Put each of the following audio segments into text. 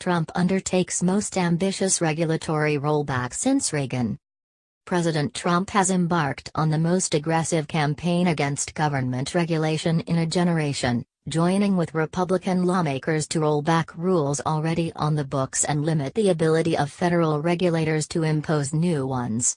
Trump undertakes most ambitious regulatory rollback since Reagan. President Trump has embarked on the most aggressive campaign against government regulation in a generation, joining with Republican lawmakers to roll back rules already on the books and limit the ability of federal regulators to impose new ones.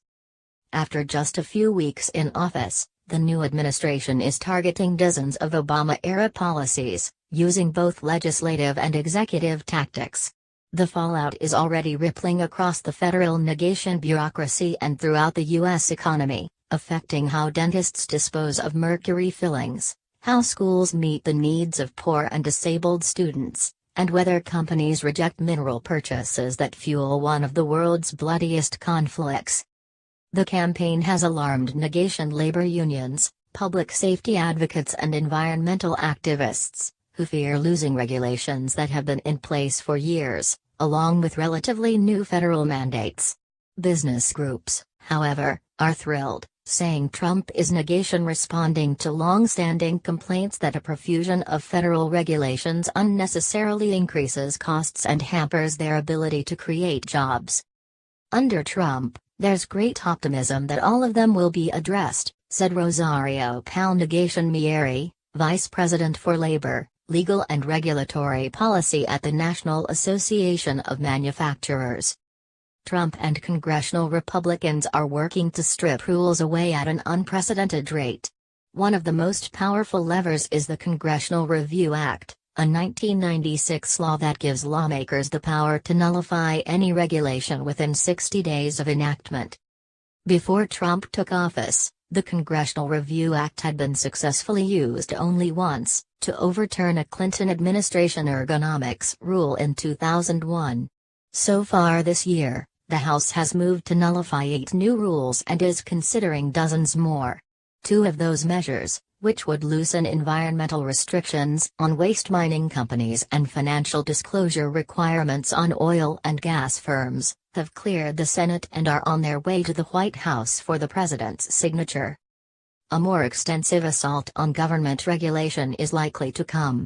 After just a few weeks in office, the new administration is targeting dozens of Obama-era policies, using both legislative and executive tactics. The fallout is already rippling across the federal negation bureaucracy and throughout the U.S. economy, affecting how dentists dispose of mercury fillings, how schools meet the needs of poor and disabled students, and whether companies reject mineral purchases that fuel one of the world's bloodiest conflicts. The campaign has alarmed negation labor unions, public safety advocates and environmental activists, who fear losing regulations that have been in place for years, along with relatively new federal mandates. Business groups, however, are thrilled, saying Trump is negation responding to long-standing complaints that a profusion of federal regulations unnecessarily increases costs and hampers their ability to create jobs. Under Trump, there's great optimism that all of them will be addressed, said Rosario Palnegation-Mieri, Vice President for Labor, Legal and Regulatory Policy at the National Association of Manufacturers. Trump and congressional Republicans are working to strip rules away at an unprecedented rate. One of the most powerful levers is the Congressional Review Act, a 1996 law that gives lawmakers the power to nullify any regulation within 60 days of enactment. Before Trump took office, the Congressional Review Act had been successfully used only once, to overturn a Clinton administration ergonomics rule in 2001. So far this year, the House has moved to nullify 8 new rules and is considering dozens more. 2 of those measures, which would loosen environmental restrictions on waste mining companies and financial disclosure requirements on oil and gas firms, have cleared the Senate and are on their way to the White House for the president's signature. A more extensive assault on government regulation is likely to come.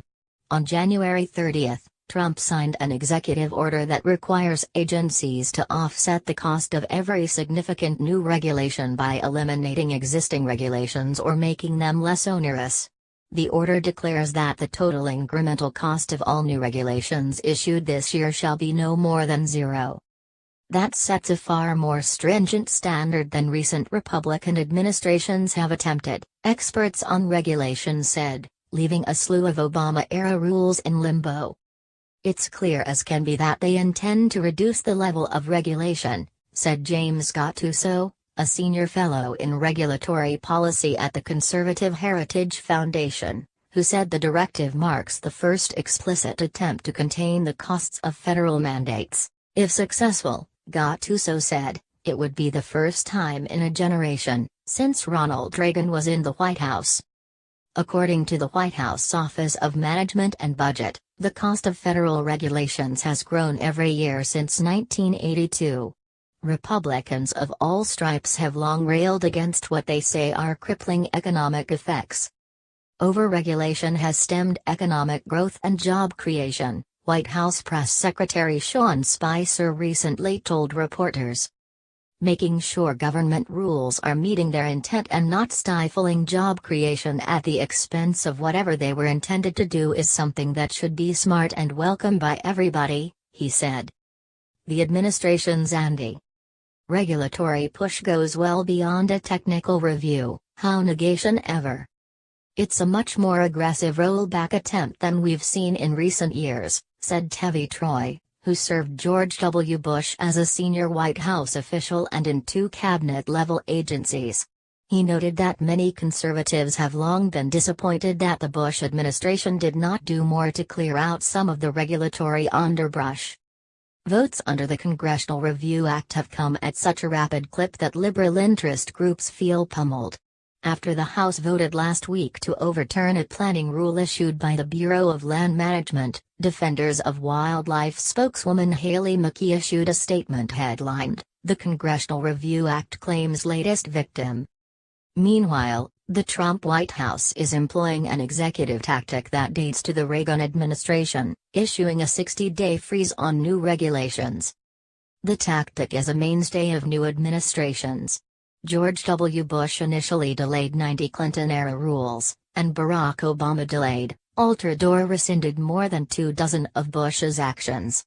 On January 30, Trump signed an executive order that requires agencies to offset the cost of every significant new regulation by eliminating existing regulations or making them less onerous. The order declares that the total incremental cost of all new regulations issued this year shall be no more than zero. That sets a far more stringent standard than recent Republican administrations have attempted, experts on regulation said, leaving a slew of Obama-era rules in limbo. It's clear as can be that they intend to reduce the level of regulation, said James Gattuso, a senior fellow in regulatory policy at the Conservative Heritage Foundation, who said the directive marks the first explicit attempt to contain the costs of federal mandates. If successful, Gattuso said, it would be the first time in a generation, since Ronald Reagan was in the White House. According to the White House Office of Management and Budget, the cost of federal regulations has grown every year since 1982. Republicans of all stripes have long railed against what they say are crippling economic effects. Overregulation has stemmed economic growth and job creation, White House Press Secretary Sean Spicer recently told reporters. Making sure government rules are meeting their intent and not stifling job creation at the expense of whatever they were intended to do is something that should be smart and welcome by everybody, he said. The administration's anti-regulatory push goes well beyond a technical review, how negation ever. It's a much more aggressive rollback attempt than we've seen in recent years, said Tevi Troy, who served George W. Bush as a senior White House official and in 2 cabinet-level agencies. He noted that many conservatives have long been disappointed that the Bush administration did not do more to clear out some of the regulatory underbrush. Votes under the Congressional Review Act have come at such a rapid clip that liberal interest groups feel pummeled. After the House voted last week to overturn a planning rule issued by the Bureau of Land Management, Defenders of Wildlife spokeswoman Haley McKee issued a statement headlined, "The Congressional Review Act Claims Latest Victim." Meanwhile, The Trump White House is employing an executive tactic that dates to the Reagan administration, issuing a 60-day freeze on new regulations. The tactic is a mainstay of new administrations. George W. Bush initially delayed 90 Clinton-era rules, and Barack Obama delayed, altered or rescinded more than 24 of Bush's actions.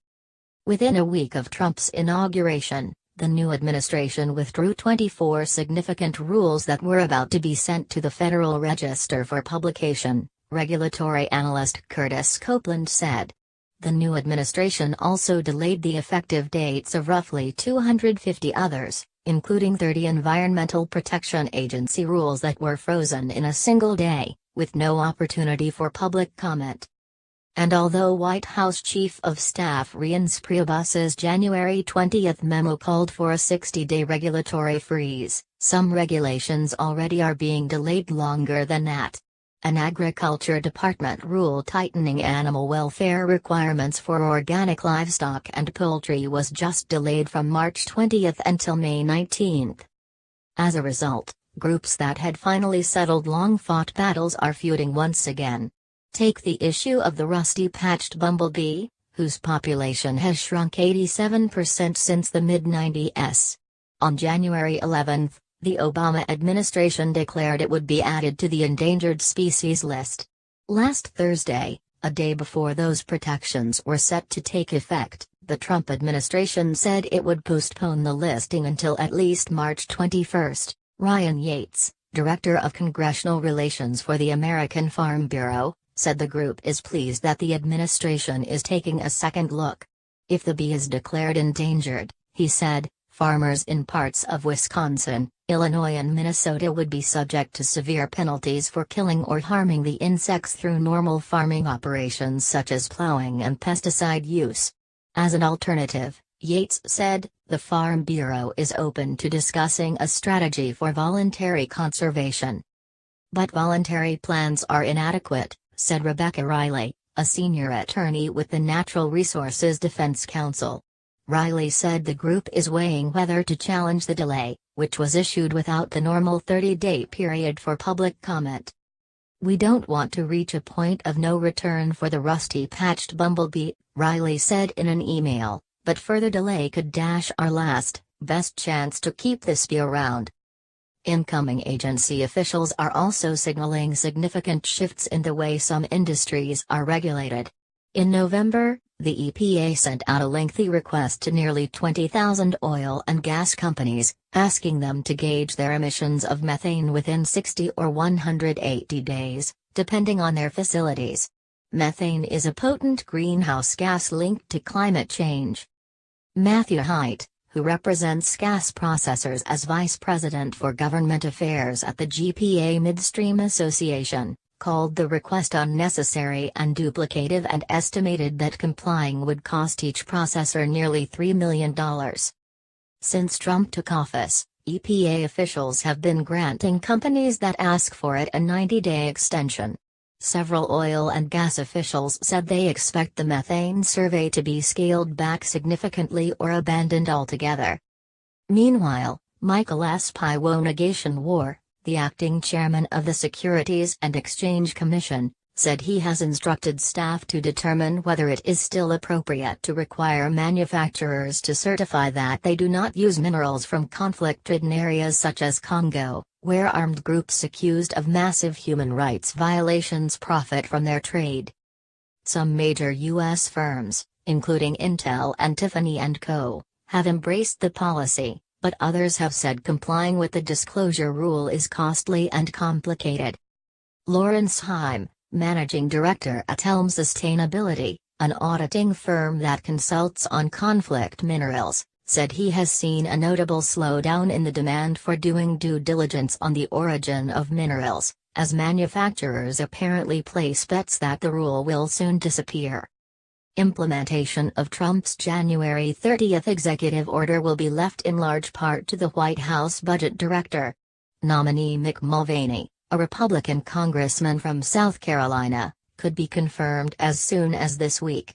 Within a week of Trump's inauguration, the new administration withdrew 24 significant rules that were about to be sent to the Federal Register for publication, regulatory analyst Curtis Copeland said. The new administration also delayed the effective dates of roughly 250 others, including 30 Environmental Protection Agency rules that were frozen in a single day, with no opportunity for public comment. And although White House Chief of Staff Reince Priebus's January 20 memo called for a 60-day regulatory freeze, some regulations already are being delayed longer than that. An Agriculture Department rule tightening animal welfare requirements for organic livestock and poultry was just delayed from March 20 until May 19. As a result, groups that had finally settled long-fought battles are feuding once again. Take the issue of the rusty-patched bumblebee, whose population has shrunk 87% since the mid-90s. On January 11, the Obama administration declared it would be added to the endangered species list. Last Thursday, a day before those protections were set to take effect, the Trump administration said it would postpone the listing until at least March 21. Ryan Yates, Director of Congressional Relations for the American Farm Bureau, said the group is pleased that the administration is taking a second look. If the bee is declared endangered, he said, farmers in parts of Wisconsin, Illinois and Minnesota would be subject to severe penalties for killing or harming the insects through normal farming operations such as plowing and pesticide use. As an alternative, Yates said, the Farm Bureau is open to discussing a strategy for voluntary conservation. But voluntary plans are inadequate, said Rebecca Riley, a senior attorney with the Natural Resources Defense Council. Riley said the group is weighing whether to challenge the delay, which was issued without the normal 30-day period for public comment. We don't want to reach a point of no return for the rusty-patched bumblebee, Riley said in an email, but further delay could dash our last, best chance to keep this bee around. Incoming agency officials are also signaling significant shifts in the way some industries are regulated. In November, the EPA sent out a lengthy request to nearly 20,000 oil and gas companies, asking them to gauge their emissions of methane within 60 or 180 days, depending on their facilities. Methane is a potent greenhouse gas linked to climate change. Matthew Haidt, who represents gas processors as Vice President for Government Affairs at the GPA Midstream Association, called the request unnecessary and duplicative and estimated that complying would cost each processor nearly $3 million. Since Trump took office, EPA officials have been granting companies that ask for it a 90-day extension. Several oil and gas officials said they expect the methane survey to be scaled back significantly or abandoned altogether. Meanwhile, Michael S. Pyonegation-War, the acting chairman of the Securities and Exchange Commission, said he has instructed staff to determine whether it is still appropriate to require manufacturers to certify that they do not use minerals from conflict-ridden areas such as Congo, where armed groups accused of massive human rights violations profit from their trade. Some major U.S. firms, including Intel and Tiffany & Co., have embraced the policy, but others have said complying with the disclosure rule is costly and complicated. Lawrence Heim, managing director at Elm Sustainability, an auditing firm that consults on conflict minerals, said he has seen a notable slowdown in the demand for doing due diligence on the origin of minerals, as manufacturers apparently place bets that the rule will soon disappear. Implementation of Trump's January 30 executive order will be left in large part to the White House budget director. Nominee Mick Mulvaney, a Republican congressman from South Carolina, could be confirmed as soon as this week.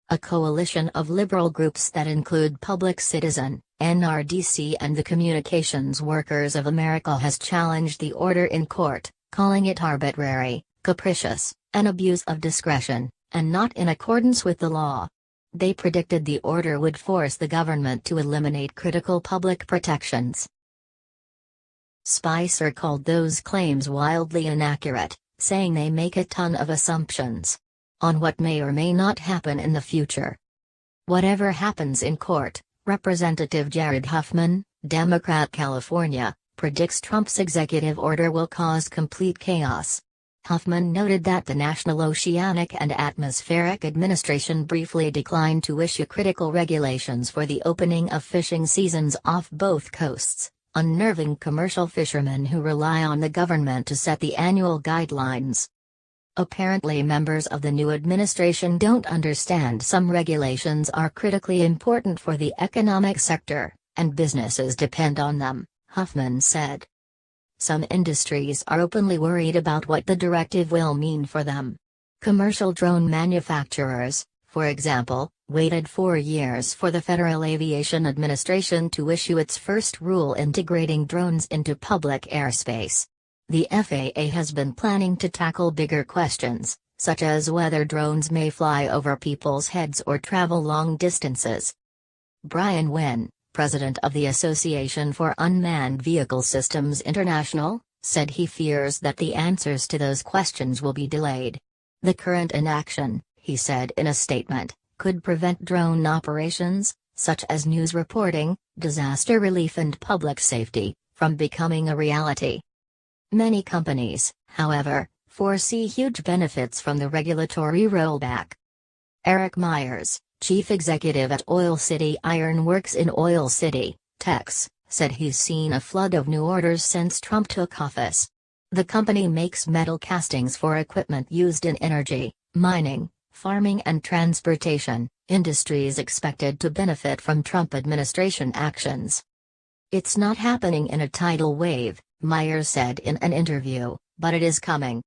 A coalition of liberal groups that include Public Citizen, NRDC and the Communications Workers of America has challenged the order in court, calling it arbitrary, capricious, an abuse of discretion, and not in accordance with the law. They predicted the order would force the government to eliminate critical public protections. Spicer called those claims wildly inaccurate, saying they make a ton of assumptions on what may or may not happen in the future. Whatever happens in court, Representative Jared Huffman, Democrat California, predicts Trump's executive order will cause complete chaos. Huffman noted that the National Oceanic and Atmospheric Administration briefly declined to issue critical regulations for the opening of fishing seasons off both coasts, unnerving commercial fishermen who rely on the government to set the annual guidelines. Apparently, members of the new administration don't understand some regulations are critically important for the economic sector, and businesses depend on them, Huffman said. Some industries are openly worried about what the directive will mean for them. Commercial drone manufacturers, for example, waited 4 years for the Federal Aviation Administration to issue its first rule integrating drones into public airspace. The FAA has been planning to tackle bigger questions, such as whether drones may fly over people's heads or travel long distances. Brian Wynn, president of the Association for Unmanned Vehicle Systems International, said he fears that the answers to those questions will be delayed. The current inaction, he said in a statement, could prevent drone operations, such as news reporting, disaster relief and public safety, from becoming a reality. Many companies, however, foresee huge benefits from the regulatory rollback. Eric Myers, chief executive at Oil City Iron Works in Oil City, Texas, said he's seen a flood of new orders since Trump took office. The company makes metal castings for equipment used in energy, mining, farming and transportation, industries expected to benefit from Trump administration actions. It's not happening in a tidal wave, Myers said in an interview, but it is coming.